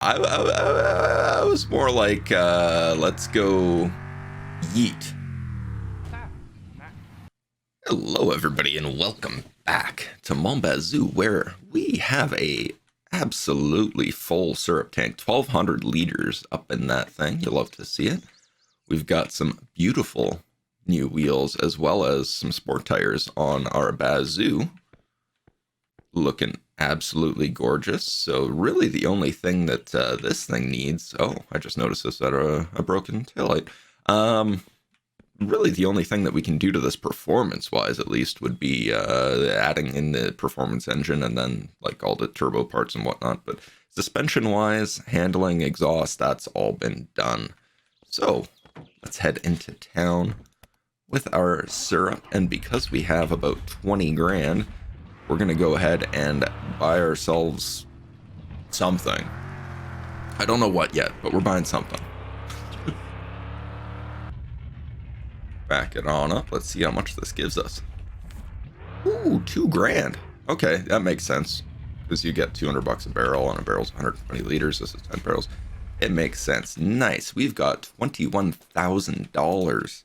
I was more like, let's go yeet. Hello, everybody, and welcome back to Mon Bazou, where we have a absolutely full syrup tank, 1,200 liters up in that thing. You'll love to see it. We've got some beautiful new wheels as well as some sport tires on our Bazoo, looking absolutely gorgeous. So really the only thing that this thing needs, oh, I just noticed this at a broken taillight. Really the only thing that we can do to this performance wise at least would be adding in the performance engine and then like all the turbo parts and whatnot. But suspension wise, handling, exhaust, that's all been done. So let's head into town with our syrup, and because we have about 20 grand, we're gonna go ahead and buy ourselves something. I don't know what yet, but we're buying something. Back it on up. Let's see how much this gives us. Ooh, 2 grand. Okay, that makes sense because you get 200 bucks a barrel, and a barrel's 120 liters. This is 10 barrels. It makes sense. Nice. We've got $21,000.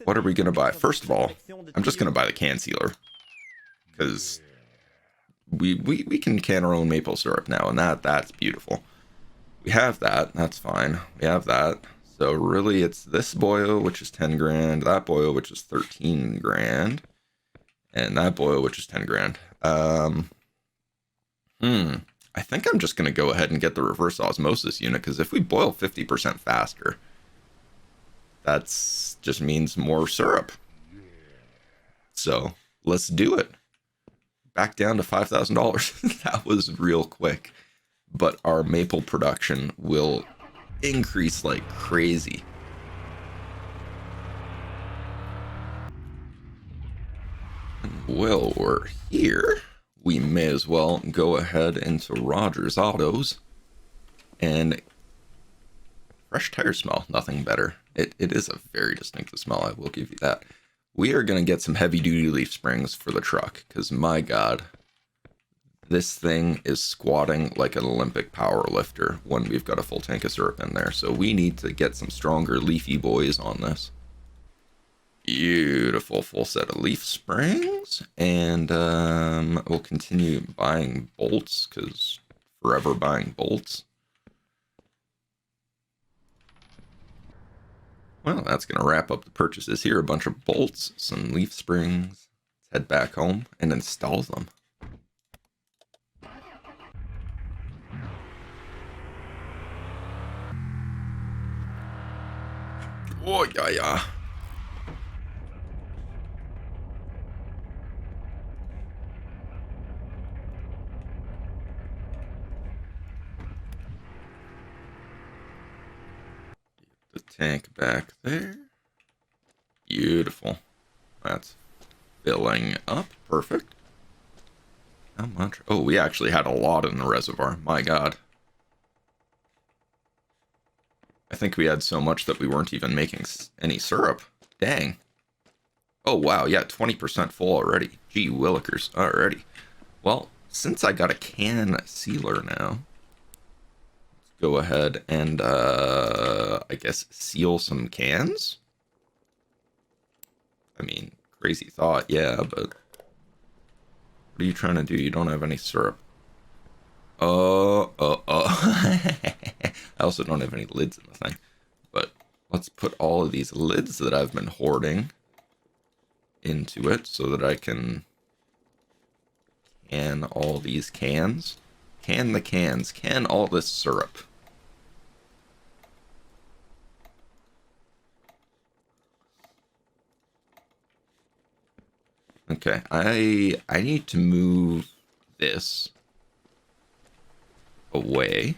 What are we gonna buy? First of all, I'm just gonna buy the can sealer because we can can our own maple syrup now, and that's beautiful. We have that. That's fine. We have that. So really, it's this boil, which is 10 grand, that boil, which is 13 grand, and that boil, which is 10 grand. I think I'm just gonna go ahead and get the reverse osmosis unit because if we boil 50% faster, that's just means more syrup. So let's do it. Back down to $5,000. That was real quick, but our maple production will increase like crazy. Well, we're here. We may as well go ahead into Rogers Autos and fresh tire smell, nothing better. It is a very distinctive smell, I will give you that. We are going to get some heavy duty leaf springs for the truck because my god, this thing is squatting like an Olympic power lifter when we've got a full tank of syrup in there. So we need to get some stronger leafy boys on this. Beautiful full set of leaf springs. And we'll continue buying bolts because forever buying bolts. Well, that's going to wrap up the purchases here. A bunch of bolts, some leaf springs. Let's head back home and install them. Oh, yeah. The tank back there. Beautiful. That's filling up. Perfect. How much? Oh, we actually had a lot in the reservoir. My god. I think we had so much that we weren't even making any syrup. Dang. Oh, wow. Yeah, 20% full already. Gee willikers. Alrighty. Well, since I got a can sealer now, let's go ahead and, I guess, seal some cans? I mean, crazy thought, yeah, but what are you trying to do? You don't have any syrup. I also don't have any lids in the thing. But let's put all of these lids that I've been hoarding into it so that I can can all these cans. Can the cans. Can all this syrup. Okay, I need to move this away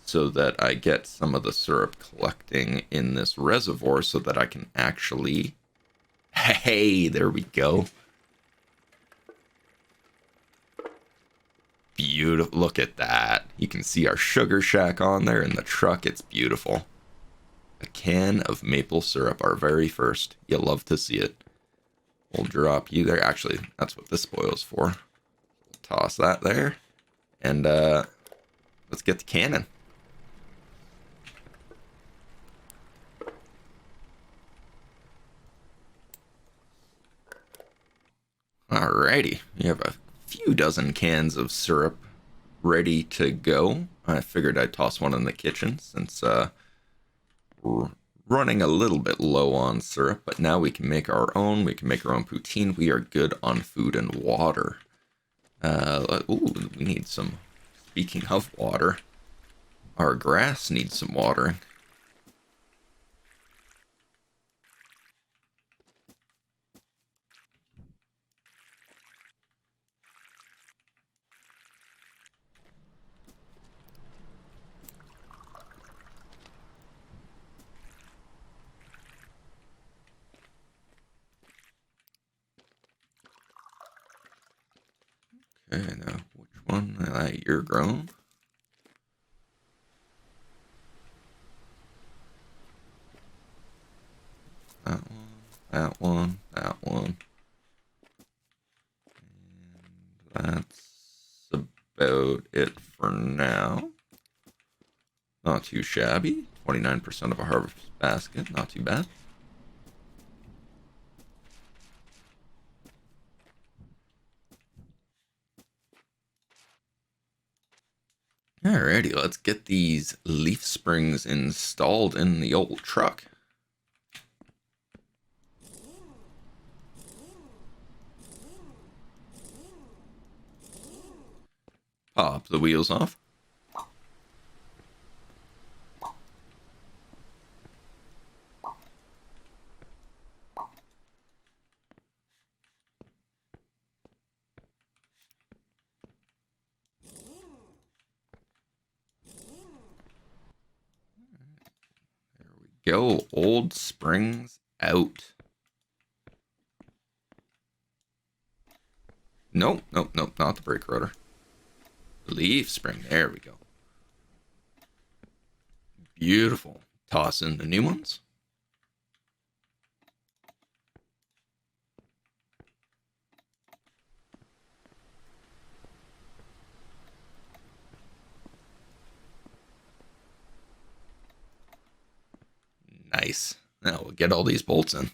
so that I get some of the syrup collecting in this reservoir so that I can actually... Hey, there we go. Beautiful. Look at that. You can see our sugar shack on there in the truck. It's beautiful. A can of maple syrup, our very first. You'll love to see it. We'll drop you there. Actually, that's what this boil's for. Toss that there. And let's get the cannon. Alrighty, you have a few dozen cans of syrup ready to go. I figured I'd toss one in the kitchen since we're running a little bit low on syrup, but now we can make our own. We can make our own poutine. We are good on food and water. Ooh, we need some. Speaking of water, our grass needs some watering. Okay, now which one? You're grown. That one, that one, that one. And that's about it for now. Not too shabby. 29% of a harvest basket. Not too bad. Alrighty, let's get these leaf springs installed in the old truck. Pop the wheels off. There we go. Old springs out. Nope, nope, nope, not the brake rotor. Leaf spring, there we go. Beautiful. Toss in the new ones. Nice. Now we'll get all these bolts in.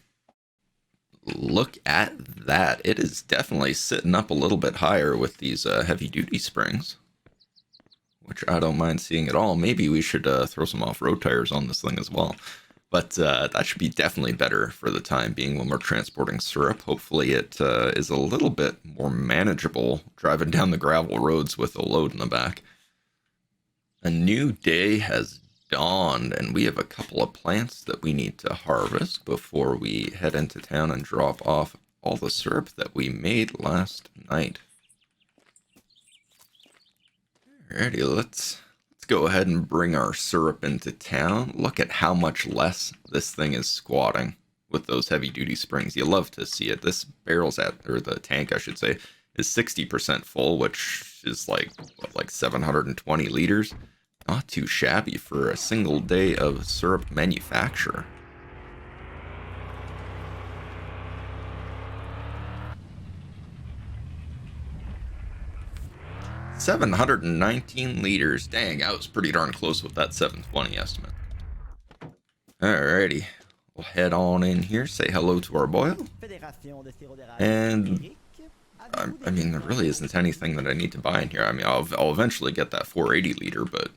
Look at that. It is definitely sitting up a little bit higher with these heavy duty springs, which I don't mind seeing at all. Maybe we should throw some off-road tires on this thing as well. But that should be definitely better for the time being when we're transporting syrup. Hopefully it is a little bit more manageable driving down the gravel roads with a load in the back. A new day has dawned, and we have a couple of plants that we need to harvest before we head into town and drop off all the syrup that we made last night. Alrighty, let's go ahead and bring our syrup into town. Look at how much less this thing is squatting with those heavy duty springs. You love to see it. This barrel's or the tank, I should say, is 60% full, which is like 720 liters. Not too shabby for a single day of syrup manufacture. $719 liters. Dang, I was pretty darn close with that 720 estimate. Alrighty. We'll head on in here, say hello to our boil. And I mean, there really isn't anything that I need to buy in here. I mean, I'll eventually get that 480 liter, but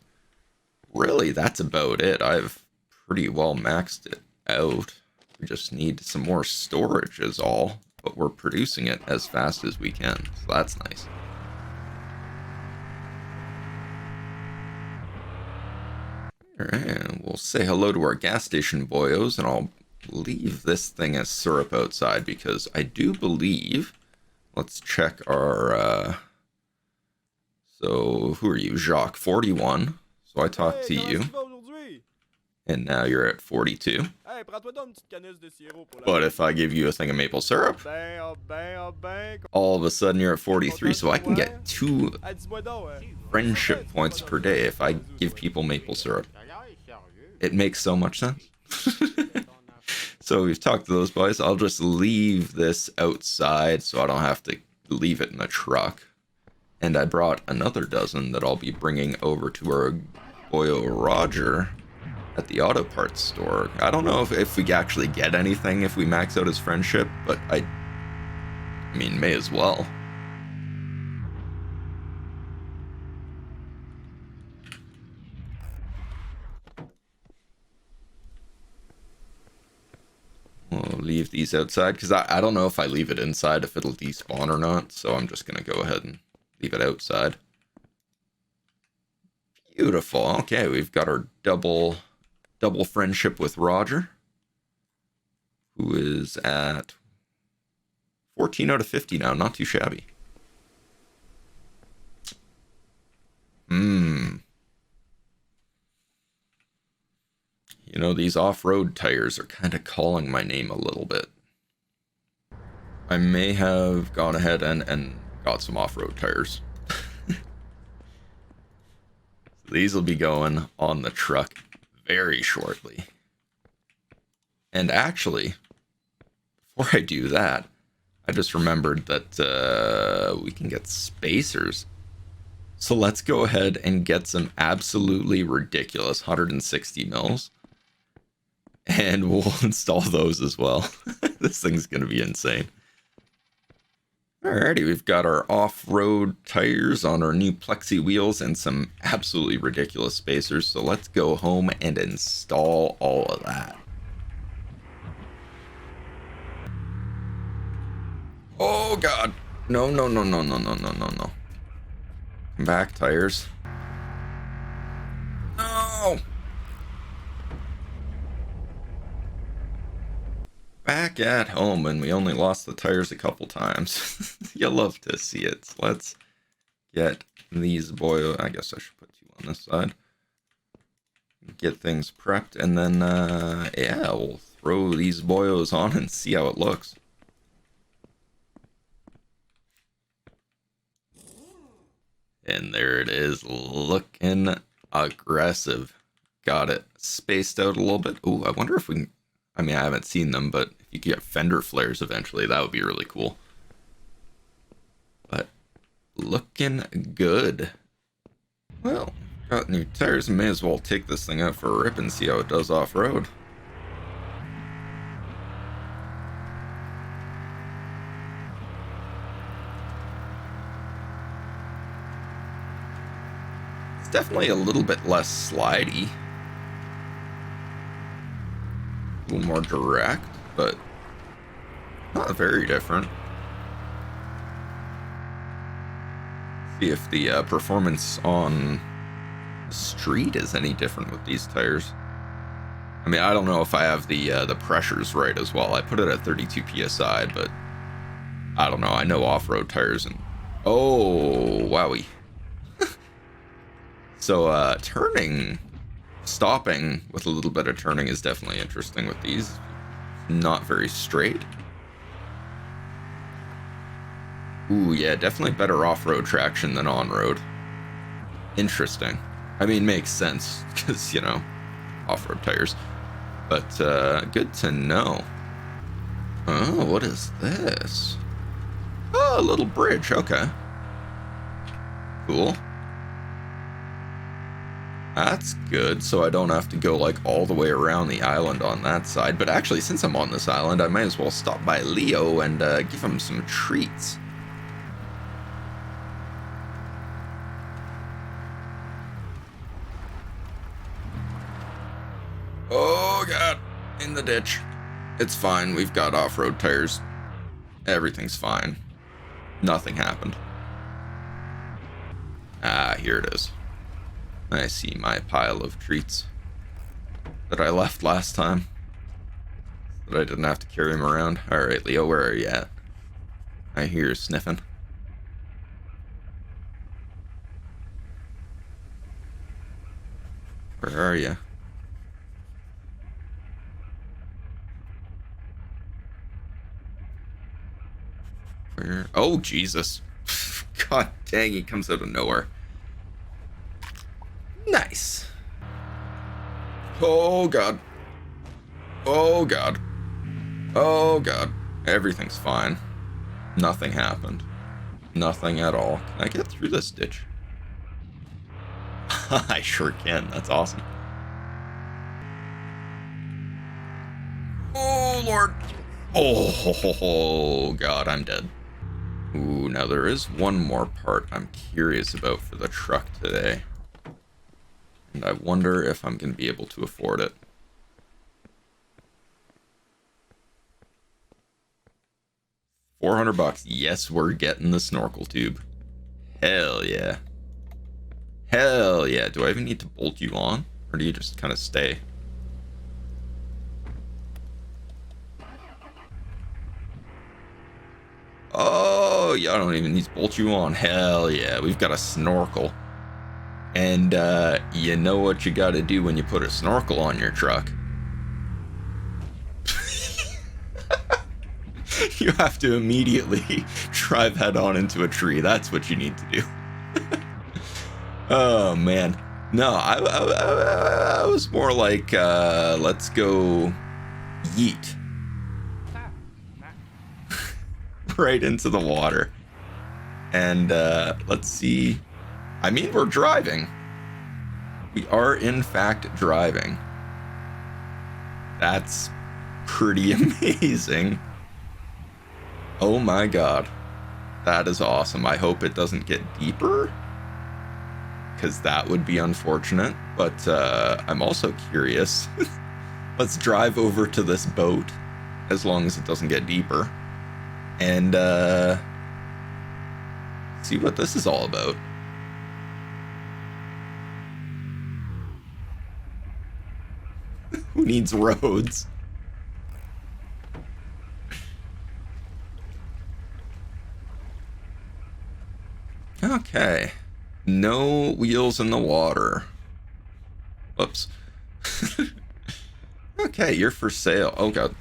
really, that's about it. I've pretty well maxed it out. We just need some more storage is all, but we're producing it as fast as we can, so that's nice. Alright, we'll say hello to our gas station boyos, and I'll leave this thing as syrup outside because I do believe... Let's check our... So, who are you? Jacques, 41. So I talked to you. And now you're at 42. But if I give you a thing of maple syrup, all of a sudden you're at 43. So I can get 2 friendship points per day if I give people maple syrup. It makes so much sense. So we've talked to those boys. I'll just leave this outside so I don't have to leave it in the truck. And I brought another dozen that I'll be bringing over to our boyo Roger at the auto parts store. I don't know if we actually get anything if we max out his friendship, but I mean, may as well. We'll leave these outside, because I don't know if I leave it inside if it'll despawn or not, so I'm just going to go ahead and leave it outside. Beautiful. Okay, we've got our double friendship with Roger, who is at 14 out of 50 now. Not too shabby. You know, these off-road tires are kind of calling my name a little bit. I may have gone ahead and got some off-road tires. These will be going on the truck very shortly. And actually, before I do that, I just remembered that we can get spacers. So let's go ahead and get some absolutely ridiculous 160 mils. And we'll install those as well. This thing's going to be insane. Alrighty, we've got our off-road tires on our new plexi wheels and some absolutely ridiculous spacers. So let's go home and install all of that. Oh god. No. Come back, tires. No! Back at home, and we only lost the tires a couple times. You love to see it. So let's get these boyo. I guess I should put two on this side. Get things prepped, and then, yeah, we'll throw these boyos on and see how it looks. And there it is, looking aggressive. Got it spaced out a little bit. Ooh, I wonder if we can... I mean, I haven't seen them, but if you could get fender flares eventually, that would be really cool. But looking good. Well, got new tires, may as well take this thing out for a rip and see how it does off-road. It's definitely a little bit less slidey. A little more direct, but not very different. See if the performance on the street is any different with these tires. I mean, I don't know if I have the pressures right as well. I put it at 32 psi, but I don't know. I know off-road tires and oh wowie. So stopping with a little bit of turning is definitely interesting with these. Not very straight. Ooh, yeah, definitely better off-road traction than on-road. Interesting. I mean, makes sense, because, you know, off-road tires. But, good to know. Oh, what is this? Oh, a little bridge, okay. Cool. That's good, so I don't have to go like all the way around the island on that side. But actually, since I'm on this island, I might as well stop by Leo and give him some treats. Oh god, in the ditch. It's fine, we've got off-road tires. Everything's fine. Nothing happened. Ah, here it is. I see my pile of treats that I left last time, that I didn't have to carry them around. Alright, Leo, where are you at? I hear you sniffing. Where are you? Where? Oh, Jesus. God dang, he comes out of nowhere. Nice. Oh god. Oh god. Oh god. Everything's fine. Nothing happened. Nothing at all. Can I get through this ditch? I sure can. That's awesome. Oh, Lord. Oh, God, I'm dead. Ooh, now there is one more part I'm curious about for the truck today. And I wonder if I'm going to be able to afford it. $400. Yes, we're getting the snorkel tube. Hell yeah. Hell yeah. Do I even need to bolt you on? Or do you just kind of stay? Oh, yeah, I don't even need to bolt you on. Hell yeah. We've got a snorkel. And you know what you got to do when you put a snorkel on your truck? You have to immediately drive head on into a tree. That's what you need to do. Oh, man. No, I was more like, let's go yeet. Right into the water. And let's see. I mean, we're driving. We are, in fact, driving. That's pretty amazing. Oh my god. That is awesome. I hope it doesn't get deeper, because that would be unfortunate. But I'm also curious. Let's drive over to this boat, as long as it doesn't get deeper, and see what this is all about. Who needs roads? Okay. No wheels in the water. Whoops. Okay, you're for sale. Oh god.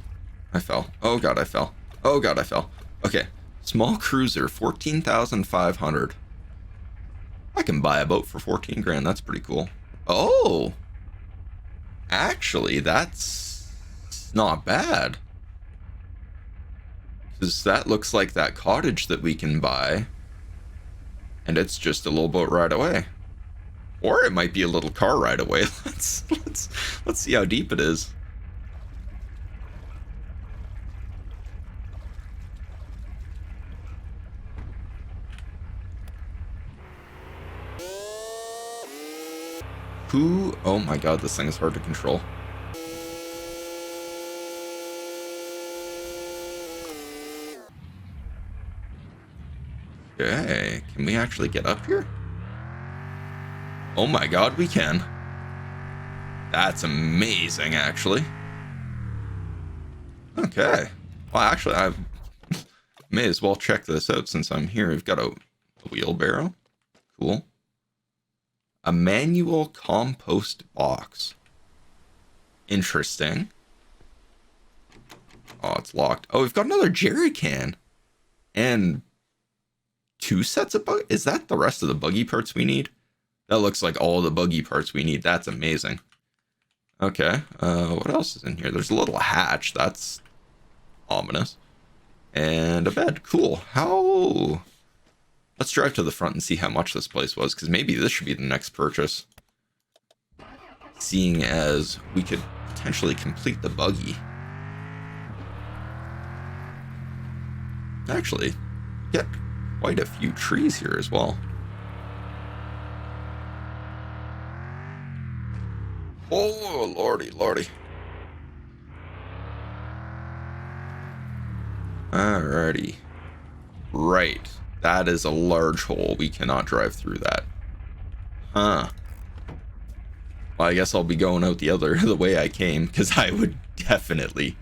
I fell. Oh god, I fell. Oh god, I fell. Okay. Small cruiser, 14,500. I can buy a boat for 14 grand. That's pretty cool. Oh! Actually, that's not bad. Because that looks like that cottage that we can buy. And it's just a little boat ride away. Or it might be a little car ride away. Let's see how deep it is. Who? Oh my god, this thing is hard to control. Okay, can we actually get up here? Oh my god, we can. That's amazing, actually. Okay. Well, actually, I may as well check this out since I'm here. We've got a wheelbarrow. Cool. A manual compost box. Interesting. Oh, it's locked. Oh, we've got another jerry can. And 2 sets of buggy. Is that the rest of the buggy parts we need? That looks like all the buggy parts we need. That's amazing. Okay. What else is in here? There's a little hatch. That's ominous. And a bed. Cool. How... Let's drive to the front and see how much this place was, because maybe this should be the next purchase. Seeing as we could potentially complete the buggy. Actually, get quite a few trees here as well. Oh, lordy, lordy. Alrighty. Right. That is a large hole. We cannot drive through that. Huh. Well, I guess I'll be going out the way I came, because I would definitely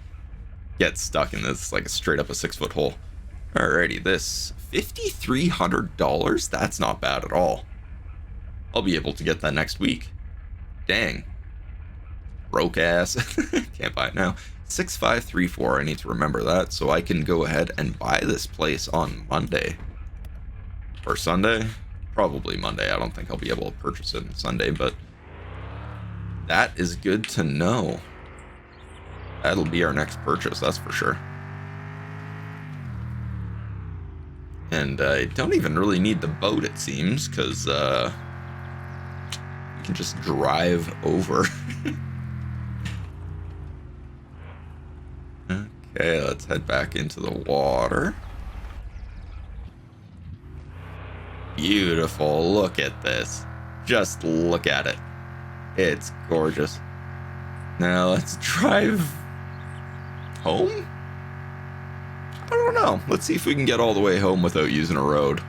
get stuck in this, like straight up a 6-foot hole. Alrighty, this $5,300? That's not bad at all. I'll be able to get that next week. Dang. Broke ass. Can't buy it now. 6534. I need to remember that so I can go ahead and buy this place on Monday. Or Sunday? Probably Monday. I don't think I'll be able to purchase it on Sunday, but that is good to know. That'll be our next purchase, that's for sure. And I don't even really need the boat, it seems, because you can just drive over. Okay, let's head back into the water. Beautiful. Look at this. Just look at it. It's gorgeous. Now let's drive home? I don't know. Let's see if we can get all the way home without using a road.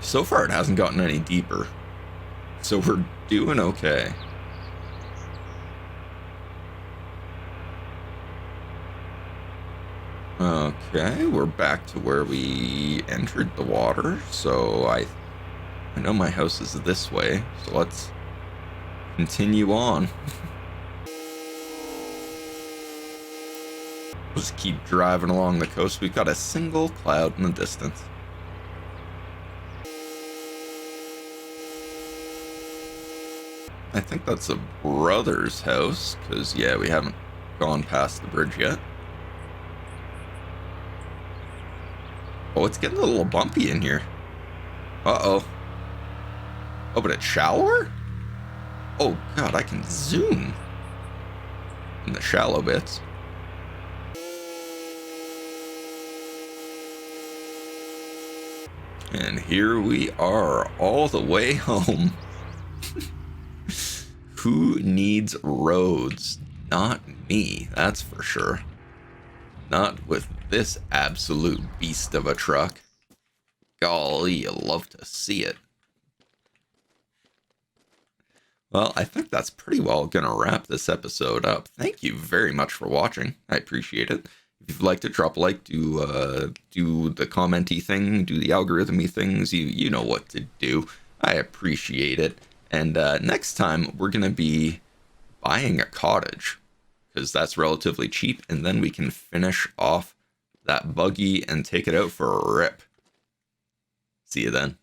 So far, it hasn't gotten any deeper. So we're doing okay. Okay, we're back to where we entered the water. So I know my house is this way. So let's continue on. Just keep driving along the coast. We've got a single cloud in the distance. I think that's a brother's house, because, yeah, we haven't gone past the bridge yet. Oh, it's getting a little bumpy in here. Uh-oh. Oh, but it's shallower? Oh, God, I can zoom in the shallow bits. And here we are, all the way home. Who needs roads? Not me, that's for sure. Not with this absolute beast of a truck. Golly, you love to see it. Well, I think that's pretty well gonna wrap this episode up. Thank you very much for watching. I appreciate it. If you'd like to drop a like, do the commenty thing, do the algorithmy things, you know what to do. I appreciate it. And next time, we're going to be buying a cottage, because that's relatively cheap, and then we can finish off that buggy and take it out for a rip. See you then.